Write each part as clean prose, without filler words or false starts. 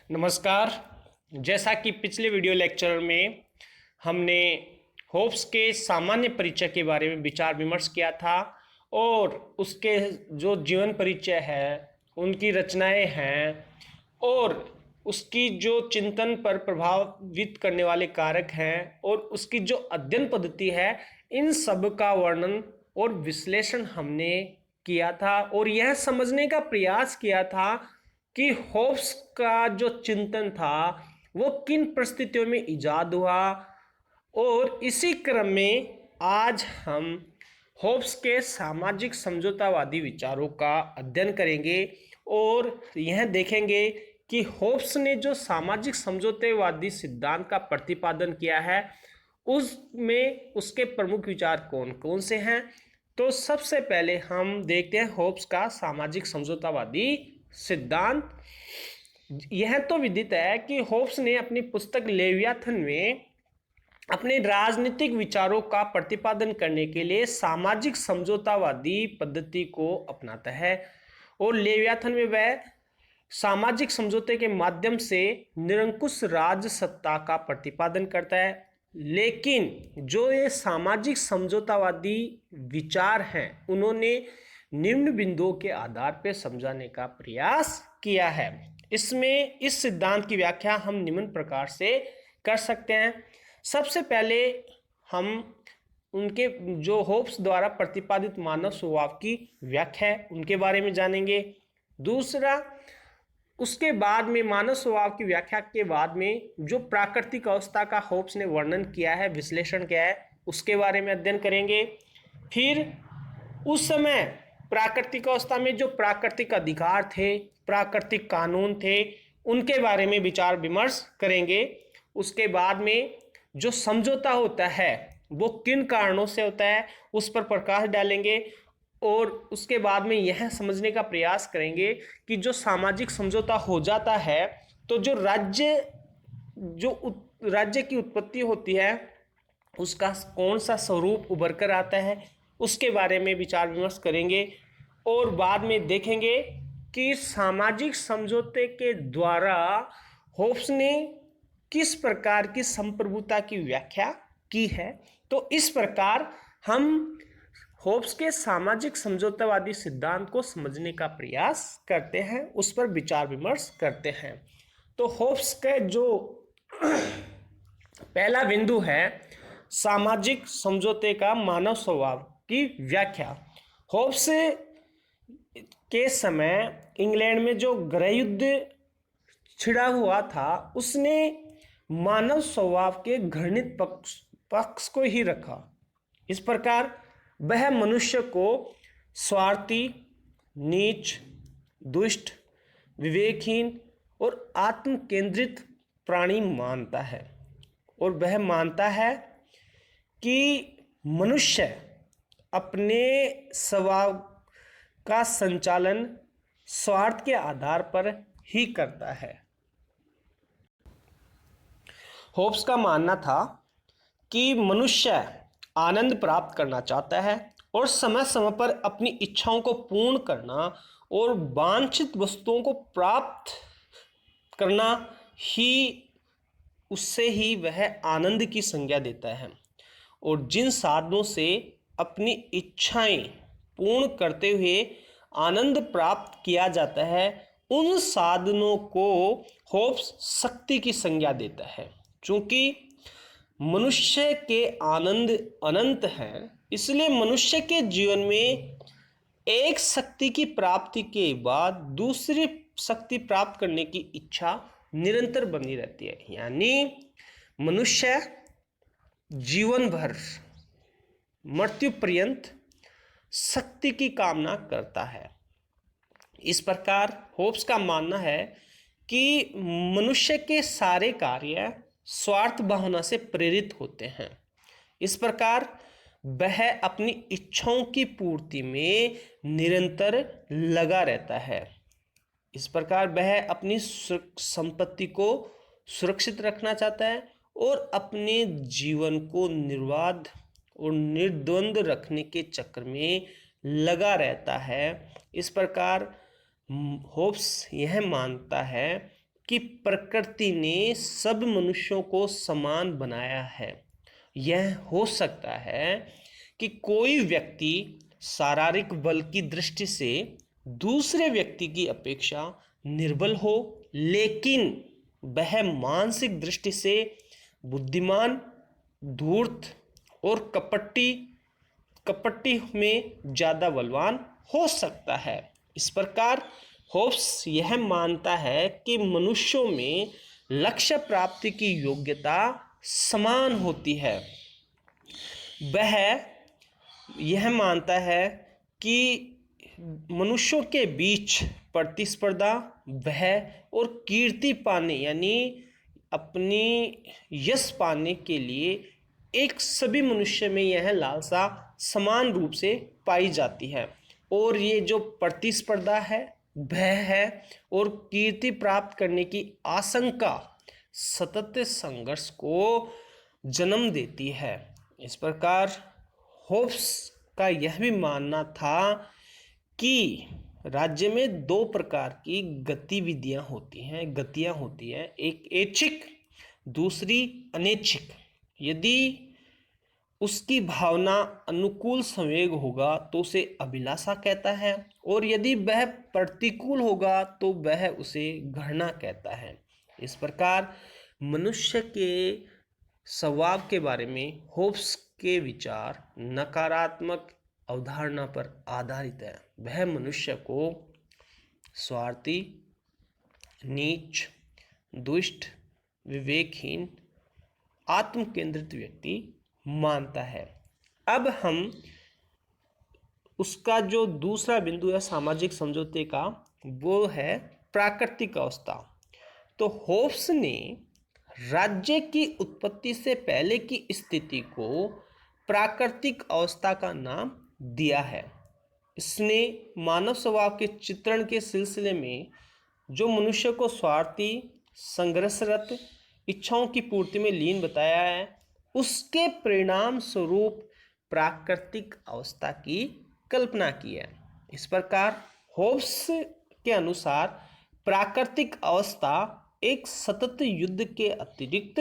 नमस्कार। जैसा कि पिछले वीडियो लेक्चर में हमने होप्स के सामान्य परिचय के बारे में विचार विमर्श किया था और उसके जो जीवन परिचय है, उनकी रचनाएं हैं और उसकी जो चिंतन पर प्रभावित करने वाले कारक हैं और उसकी जो अध्ययन पद्धति है, इन सब का वर्णन और विश्लेषण हमने किया था और यह समझने का प्रयास किया था कि होप्स का जो चिंतन था वो किन परिस्थितियों में इजाद हुआ। और इसी क्रम में आज हम होप्स के सामाजिक समझौतावादी विचारों का अध्ययन करेंगे और यह देखेंगे कि होप्स ने जो सामाजिक समझौतेवादी सिद्धांत का प्रतिपादन किया है उसमें उसके प्रमुख विचार कौन कौन से हैं। तो सबसे पहले हम देखते हैं होप्स का सामाजिक समझौतावादी सिद्धांत। यह तो विदित है कि होप्स ने अपनी पुस्तक लेवियाथन में अपने राजनीतिक विचारों का प्रतिपादन करने के लिए सामाजिक समझौतावादी पद्धति को अपनाता है और लेवियाथन में वह सामाजिक समझौते के माध्यम से निरंकुश राज सत्ता का प्रतिपादन करता है। लेकिन जो ये सामाजिक समझौतावादी विचार हैं उन्होंने निम्न बिंदुओं के आधार पर समझाने का प्रयास किया है। इसमें इस सिद्धांत की व्याख्या हम निम्न प्रकार से कर सकते हैं। सबसे पहले हम उनके जो होप्स द्वारा प्रतिपादित मानव स्वभाव की व्याख्या है उनके बारे में जानेंगे। दूसरा, उसके बाद में मानव स्वभाव की व्याख्या के बाद में जो प्राकृतिक अवस्था का होप्स ने वर्णन किया है, विश्लेषण किया है, उसके बारे में अध्ययन करेंगे। फिर उस समय प्राकृतिक अवस्था में जो प्राकृतिक अधिकार थे, प्राकृतिक कानून थे, उनके बारे में विचार विमर्श करेंगे। उसके बाद में जो समझौता होता है वो किन कारणों से होता है उस पर प्रकाश डालेंगे और उसके बाद में यह समझने का प्रयास करेंगे कि जो सामाजिक समझौता हो जाता है तो जो राज्य की उत्पत्ति होती है उसका कौन सा स्वरूप उभर कर आता है, उसके बारे में विचार विमर्श करेंगे। और बाद में देखेंगे कि सामाजिक समझौते के द्वारा होप्स ने किस प्रकार की संप्रभुता की व्याख्या की है। तो इस प्रकार हम होप्स के सामाजिक समझौतावादी सिद्धांत को समझने का प्रयास करते हैं, उस पर विचार विमर्श करते हैं। तो होप्स का जो पहला बिंदु है सामाजिक समझौते का मानव स्वभाव की व्याख्या। होप्स के समय इंग्लैंड में जो गृह युद्ध छिड़ा हुआ था उसने मानव स्वभाव के घृणित पक्ष को ही रखा। इस प्रकार वह मनुष्य को स्वार्थी, नीच, दुष्ट, विवेकहीन और आत्म केंद्रित प्राणी मानता है और वह मानता है कि मनुष्य अपने स्वभाव का संचालन स्वार्थ के आधार पर ही करता है। होप्स का मानना था कि मनुष्य आनंद प्राप्त करना चाहता है और समय समय पर अपनी इच्छाओं को पूर्ण करना और वांछित वस्तुओं को प्राप्त करना ही उससे ही वह आनंद की संज्ञा देता है। और जिन साधनों से अपनी इच्छाएं पूर्ण करते हुए आनंद प्राप्त किया जाता है उन साधनों को होप्स शक्ति की संज्ञा देता है। चूंकि मनुष्य के आनंद अनंत है इसलिए मनुष्य के जीवन में एक शक्ति की प्राप्ति के बाद दूसरी शक्ति प्राप्त करने की इच्छा निरंतर बनी रहती है। यानी मनुष्य जीवन भर मृत्यु पर्यंत शक्ति की कामना करता है। इस प्रकार होप्स का मानना है कि मनुष्य के सारे कार्य स्वार्थ भावना से प्रेरित होते हैं। इस प्रकार वह अपनी इच्छाओं की पूर्ति में निरंतर लगा रहता है। इस प्रकार वह अपनी संपत्ति को सुरक्षित रखना चाहता है और अपने जीवन को निर्बाध और निर्द्वंद रखने के चक्कर में लगा रहता है। इस प्रकार होप्स यह मानता है कि प्रकृति ने सब मनुष्यों को समान बनाया है। यह हो सकता है कि कोई व्यक्ति शारीरिक बल की दृष्टि से दूसरे व्यक्ति की अपेक्षा निर्बल हो, लेकिन वह मानसिक दृष्टि से बुद्धिमान, धूर्त और कपटी में ज़्यादा बलवान हो सकता है। इस प्रकार होब्स यह मानता है कि मनुष्यों में लक्ष्य प्राप्ति की योग्यता समान होती है। वह यह मानता है कि मनुष्यों के बीच प्रतिस्पर्धा, वह और कीर्ति पाने यानी अपनी यश पाने के लिए एक सभी मनुष्य में यह लालसा समान रूप से पाई जाती है। और ये जो प्रतिस्पर्धा है, भय है और कीर्ति प्राप्त करने की आशंका सतत संघर्ष को जन्म देती है। इस प्रकार होब्स का यह भी मानना था कि राज्य में दो प्रकार की गतियां होती हैं, एक ऐच्छिक, दूसरी अनैच्छिक। यदि उसकी भावना अनुकूल संवेग होगा तो उसे अभिलाषा कहता है, और यदि वह प्रतिकूल होगा तो वह उसे घृणा कहता है। इस प्रकार मनुष्य के स्वभाव के बारे में होब्स के विचार नकारात्मक अवधारणा पर आधारित है। वह मनुष्य को स्वार्थी, नीच, दुष्ट, विवेकहीन, आत्मकेंद्रित व्यक्ति मानता है। अब हम उसका जो दूसरा बिंदु है सामाजिक समझौते का, वो है प्राकृतिक अवस्था। तो होब्स ने राज्य की उत्पत्ति से पहले की स्थिति को प्राकृतिक अवस्था का नाम दिया है। इसने मानव स्वभाव के चित्रण के सिलसिले में जो मनुष्य को स्वार्थी, संघर्षरत, इच्छाओं की पूर्ति में लीन बताया है, उसके परिणाम स्वरूप प्राकृतिक अवस्था की कल्पना की है। इस प्रकार होब्स के अनुसार प्राकृतिक अवस्था एक सतत युद्ध के अतिरिक्त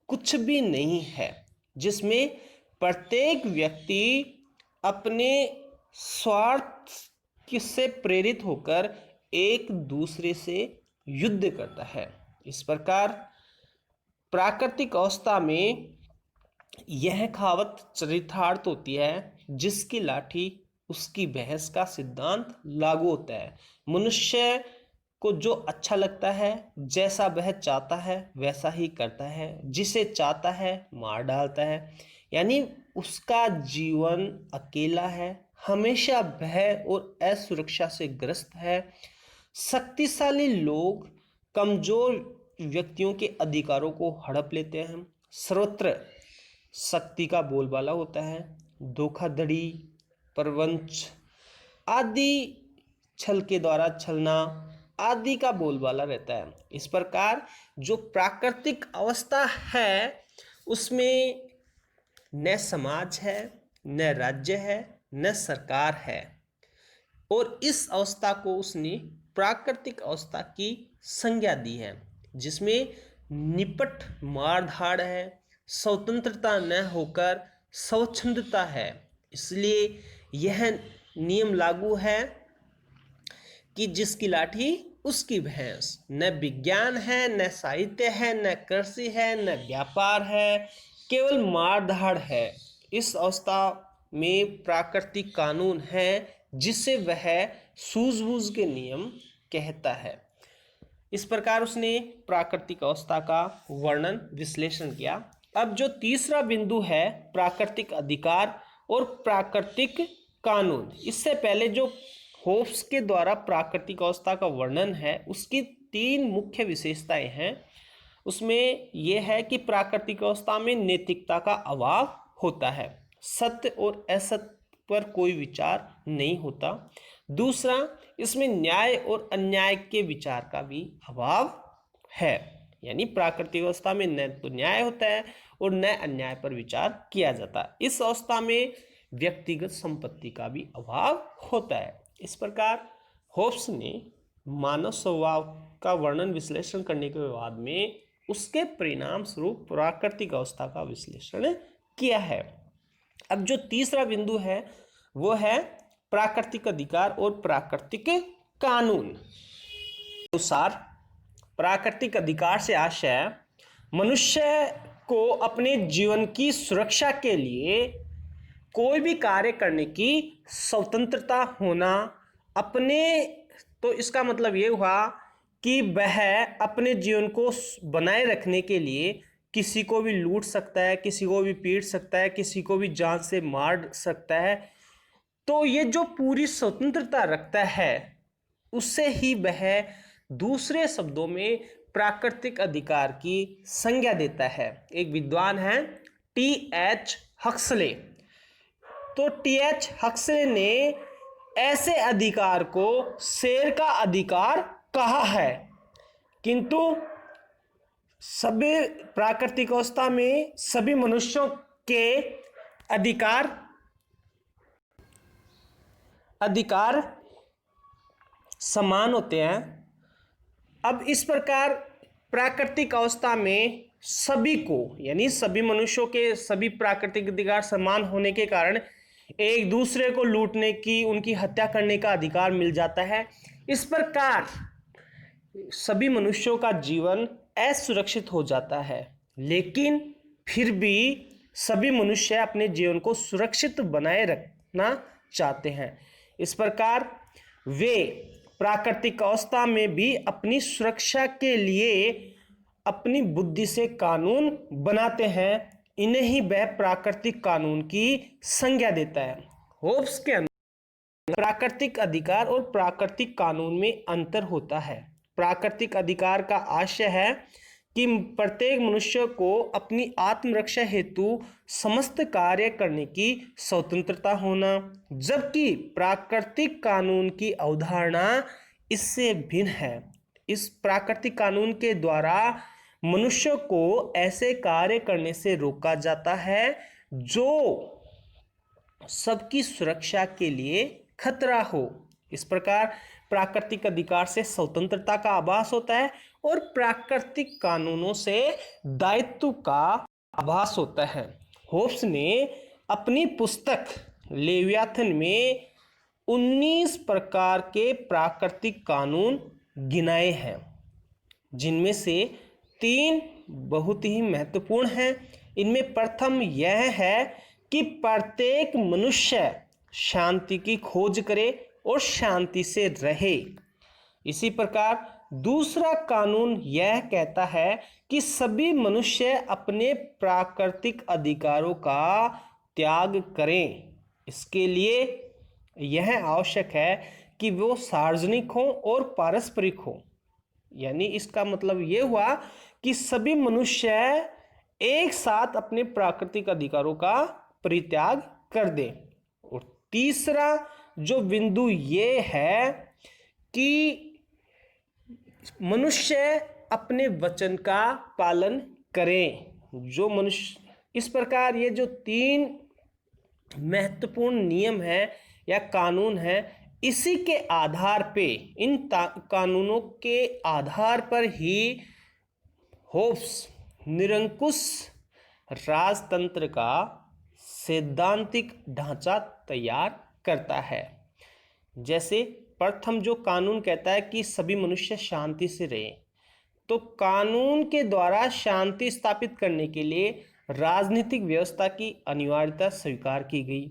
कुछ भी नहीं है, जिसमें प्रत्येक व्यक्ति अपने स्वार्थ से प्रेरित होकर एक दूसरे से युद्ध करता है। इस प्रकार प्राकृतिक अवस्था में यह कहावत चरितार्थ होती है, जिसकी लाठी उसकी भैंस का सिद्धांत लागू होता है। मनुष्य को जो अच्छा लगता है, जैसा वह चाहता है वैसा ही करता है, जिसे चाहता है मार डालता है। यानी उसका जीवन अकेला है, हमेशा भय और असुरक्षा से ग्रस्त है। शक्तिशाली लोग कमजोर व्यक्तियों के अधिकारों को हड़प लेते हैं। सर्वत्र शक्ति का बोलबाला होता है। धोखाधड़ी, प्रवंच आदि, छल के द्वारा छलना आदि का बोलबाला रहता है। इस प्रकार जो प्राकृतिक अवस्था है उसमें न समाज है, न राज्य है, न सरकार है, और इस अवस्था को उसने प्राकृतिक अवस्था की संज्ञा दी है, जिसमें निपट मारधाड़ है, स्वतंत्रता न होकर स्वच्छंदता है। इसलिए यह नियम लागू है कि जिसकी लाठी उसकी भैंस। न विज्ञान है, न साहित्य है, न कृषि है, न व्यापार है, केवल मारधाड़ है। इस अवस्था में प्राकृतिक कानून है, जिसे वह सूझबूझ के नियम कहता है। इस प्रकार उसने प्राकृतिक अवस्था का वर्णन विश्लेषण किया। अब जो तीसरा बिंदु है प्राकृतिक अधिकार और प्राकृतिक कानून, इससे पहले जो होब्स के द्वारा प्राकृतिक अवस्था का वर्णन है उसकी तीन मुख्य विशेषताएं हैं। उसमें यह है कि प्राकृतिक अवस्था में नैतिकता का अभाव होता है, सत्य और असत्य पर कोई विचार नहीं होता। दूसरा, इसमें न्याय और अन्याय के विचार का भी अभाव है, यानी प्राकृतिक अवस्था में न तो न्याय होता है और न अन्याय पर विचार किया जाता है। इस अवस्था में व्यक्तिगत संपत्ति का भी अभाव होता है। इस प्रकार होब्स ने मानव स्वभाव का वर्णन विश्लेषण करने के बाद में उसके परिणाम स्वरूप प्राकृतिक अवस्था का विश्लेषण किया है। अब जो तीसरा बिंदु है वो है प्राकृतिक अधिकार और प्राकृतिक कानून। अनुसार प्राकृतिक अधिकार से आशय मनुष्य को अपने जीवन की सुरक्षा के लिए कोई भी कार्य करने की स्वतंत्रता होना, अपने, तो इसका मतलब ये हुआ कि वह अपने जीवन को बनाए रखने के लिए किसी को भी लूट सकता है, किसी को भी पीट सकता है, किसी को भी जान से मार सकता है। तो ये जो पूरी स्वतंत्रता रखता है उससे ही वह दूसरे शब्दों में प्राकृतिक अधिकार की संज्ञा देता है। एक विद्वान है टी.एच. हक्सले। तो टी.एच. हक्सले ने ऐसे अधिकार को शेर का अधिकार कहा है, किंतु सभी प्राकृतिक अवस्था में सभी मनुष्यों के अधिकार समान होते हैं। अब इस प्रकार प्राकृतिक अवस्था में सभी को, यानी सभी मनुष्यों के सभी प्राकृतिक अधिकार समान होने के कारण एक दूसरे को लूटने की, उनकी हत्या करने का अधिकार मिल जाता है। इस प्रकार सभी मनुष्यों का जीवन असुरक्षित हो जाता है, लेकिन फिर भी सभी मनुष्य अपने जीवन को सुरक्षित बनाए रखना चाहते हैं। इस प्रकार वे प्राकृतिक अवस्था में भी अपनी सुरक्षा के लिए अपनी बुद्धि से कानून बनाते हैं। इन्हें ही वह प्राकृतिक कानून की संज्ञा देता है। होब्स के अनुसार प्राकृतिक अधिकार और प्राकृतिक कानून में अंतर होता है। प्राकृतिक अधिकार का आशय है कि प्रत्येक मनुष्य को अपनी आत्मरक्षा हेतु समस्त कार्य करने की स्वतंत्रता होना, जबकि प्राकृतिक कानून की अवधारणा इससे भिन्न है। इस प्राकृतिक कानून के द्वारा मनुष्य को ऐसे कार्य करने से रोका जाता है जो सबकी सुरक्षा के लिए खतरा हो। इस प्रकार प्राकृतिक अधिकार से स्वतंत्रता का आभास होता है और प्राकृतिक कानूनों से दायित्व का आभास होता है। होब्स ने अपनी पुस्तक लेवियाथन में 19 प्रकार के प्राकृतिक कानून गिनाए हैं, जिनमें से 3 बहुत ही महत्वपूर्ण हैं। इनमें प्रथम यह है कि प्रत्येक मनुष्य शांति की खोज करे और शांति से रहे। इसी प्रकार दूसरा कानून यह कहता है कि सभी मनुष्य अपने प्राकृतिक अधिकारों का त्याग करें। इसके लिए यह आवश्यक है कि वो सार्वजनिक हो और पारस्परिक हो। यानी इसका मतलब ये हुआ कि सभी मनुष्य एक साथ अपने प्राकृतिक अधिकारों का परित्याग कर दें। और तीसरा जो बिंदु ये है कि मनुष्य अपने वचन का पालन करें। जो मनुष्य, इस प्रकार ये जो 3 महत्वपूर्ण नियम है या कानून है, इसी के आधार पे, इन कानूनों के आधार पर ही होब्स निरंकुश राजतंत्र का सैद्धांतिक ढांचा तैयार करता है। जैसे प्रथम जो कानून कहता है कि सभी मनुष्य शांति से रहें, तो कानून के द्वारा शांति स्थापित करने के लिए राजनीतिक व्यवस्था की अनिवार्यता स्वीकार की गई।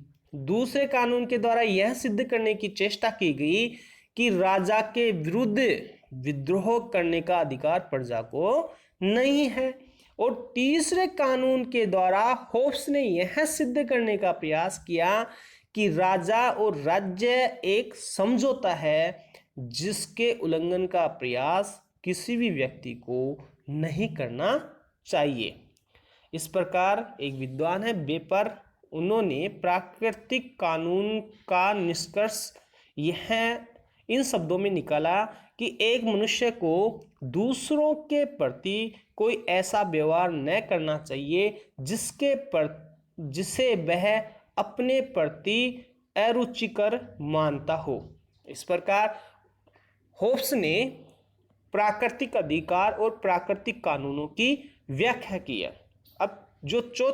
दूसरे कानून के द्वारा यह सिद्ध करने की चेष्टा की गई कि राजा के विरुद्ध विद्रोह करने का अधिकार प्रजा को नहीं है। और तीसरे कानून के द्वारा होब्स ने यह सिद्ध करने का प्रयास किया कि राजा और राज्य एक समझौता है जिसके उल्लंघन का प्रयास किसी भी व्यक्ति को नहीं करना चाहिए। इस प्रकार एक विद्वान है वेपर, उन्होंने प्राकृतिक कानून का निष्कर्ष यह इन शब्दों में निकाला कि एक मनुष्य को दूसरों के प्रति कोई ऐसा व्यवहार न करना चाहिए जिसे वह अपने प्रति अरुचिकर मानता हो। इस प्रकार होब्स ने प्राकृतिक अधिकार और प्राकृतिक कानूनों की व्याख्या की है। अब जो चौथा